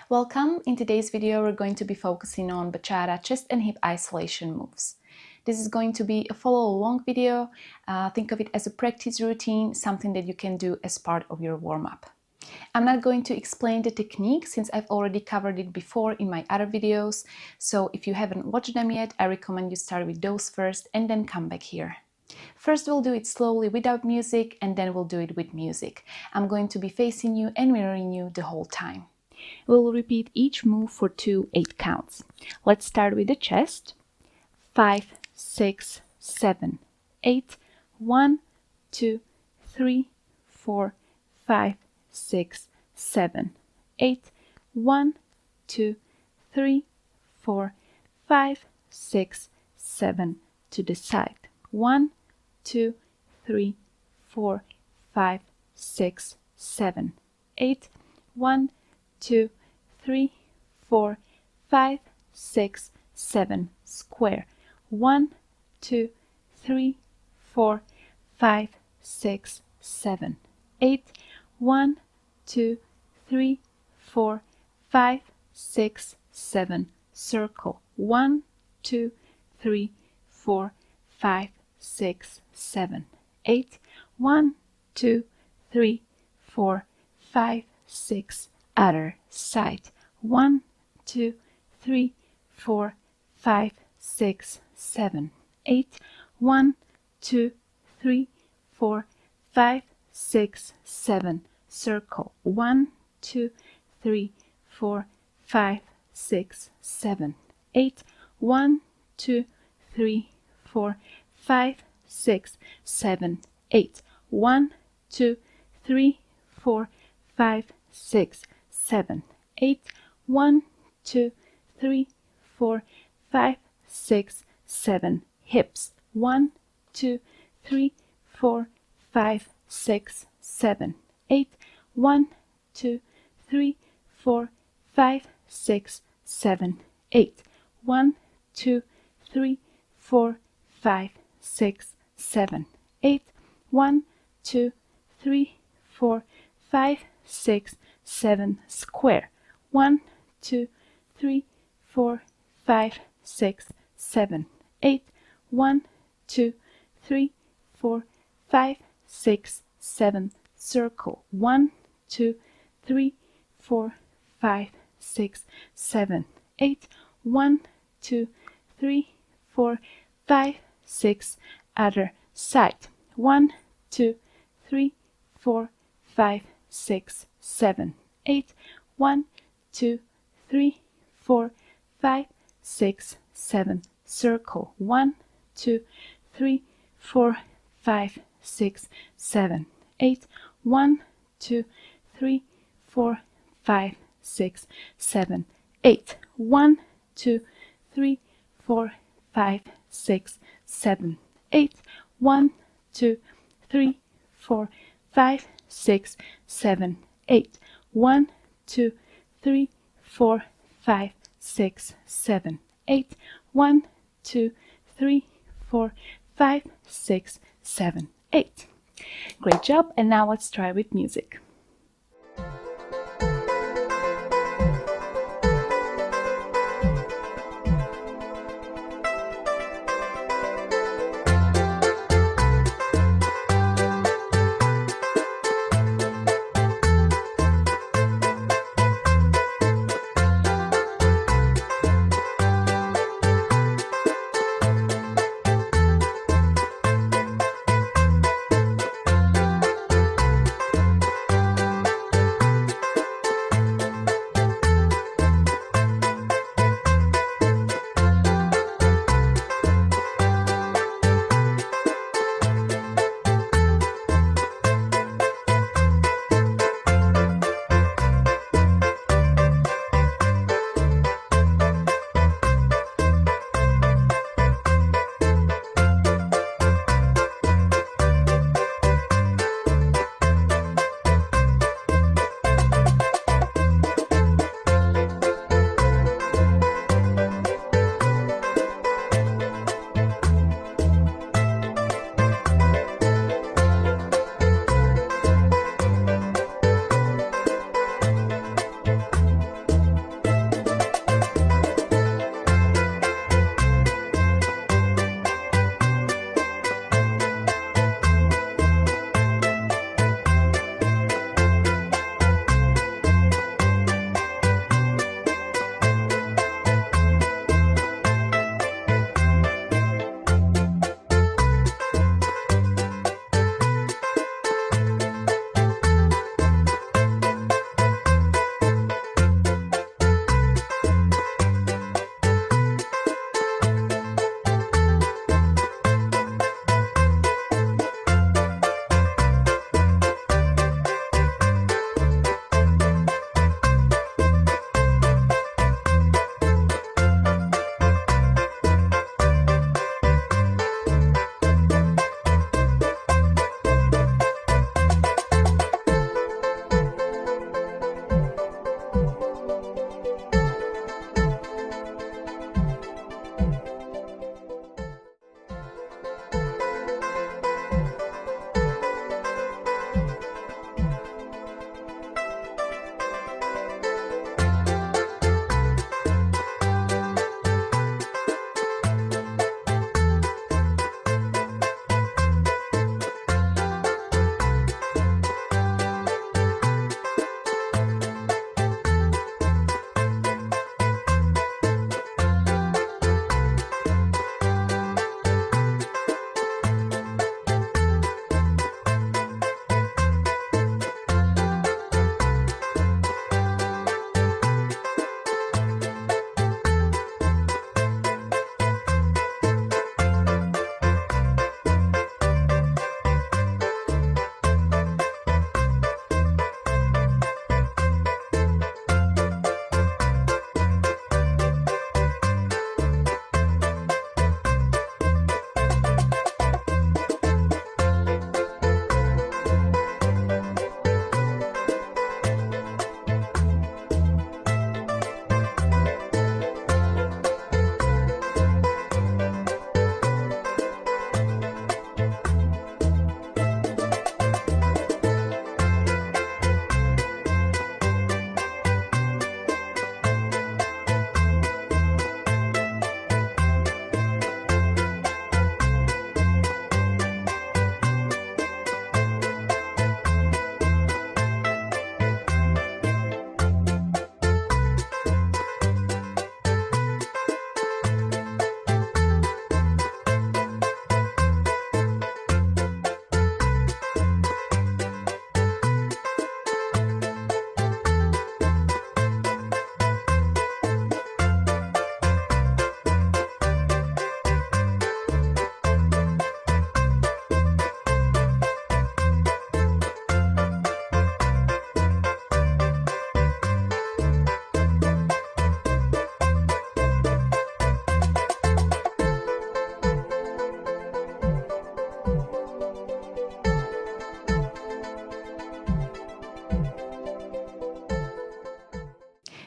Welcome! In today's video we're going to be focusing on Bachata chest and hip isolation moves. This is going to be a follow-along video. Think of it as a practice routine, something that you can do as part of your warm-up. I'm not going to explain the technique since I've already covered it before in my other videos, so if you haven't watched them yet, I recommend you start with those first and then come back here. First we'll do it slowly without music and then we'll do it with music. I'm going to be facing you and mirroring you the whole time. We'll repeat each move for 2 8 counts. Let's start with the chest. 5, 6, 7, 8. 1, 2, 3, 4, 5, 6, 7, 8. 1, 2, 3, 4, 5, 6, 7. To the side. 1, 2, 3, 4, 5, 6, 7, 8. 1, 2, 3, 4, 5, 6, 7. Square. 1, 2, 3, 4, 5, 6, 7, 8. 1, 2, 3, 4, 5, 6, 7. Circle. 1, 2, 3, 4, 5, 6, 7, 8. 1, 2, 3, 4, 5, 6. Other side. 1, 2, 3, 4, 5, 6, 7, 8. 1, 2, 3, 4, 5, 6, 7. Circle. 1, 2, 3, 4, 5, 6, 7, 8. 1, 2, 3, 4, 5, 6, 7, 8. 1, 2, 3, 4, 5, 6, 7, 8. 1, 2, 3, 4, 5, 6, 7. Hips. 1, 2, 3, 4, 5, 6, 7, 8. 1, 2, 3, 4, 5, 6, 7, 8. 1, 2, 3, 4, 5, 6, 7, 8. 1, 2, 3, 4, 5, 6, 7. Square. 1, 2, 3, 4, 5, 6, 7, 8. 1, 2, 3, 4, 5, 6, 7. Circle. 1, 2, 3, 4, 5, 6, 7, 8. 1, 2, 3, 4, 5, 6. Other side. 1, 2, 3, 4, 5, 6, 7, 8. 1, 2, 3, 4, 5, 6, 7. Circle. 1, 2, 3, 4, 5, 6, 7, 8. 1, 2, 3, 4, 5, 6, 7, 8. 1, 2, 3, 4, 5, 6, 7, 8. 1, 2, 3, 4, 5, 6, 7, 8. 1, 2, 3, 4, 5, 6, 7, 8. 1, 2, 3, 4, 5, 6, 7, 8. Great job, and now let's try with music.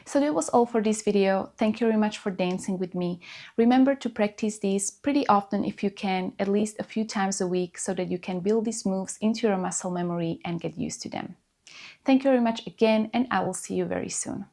So that was all for this video. Thank you very much for dancing with me. Remember to practice these pretty often if you can, at least a few times a week, so that you can build these moves into your muscle memory and get used to them. Thank you very much again, and I will see you very soon.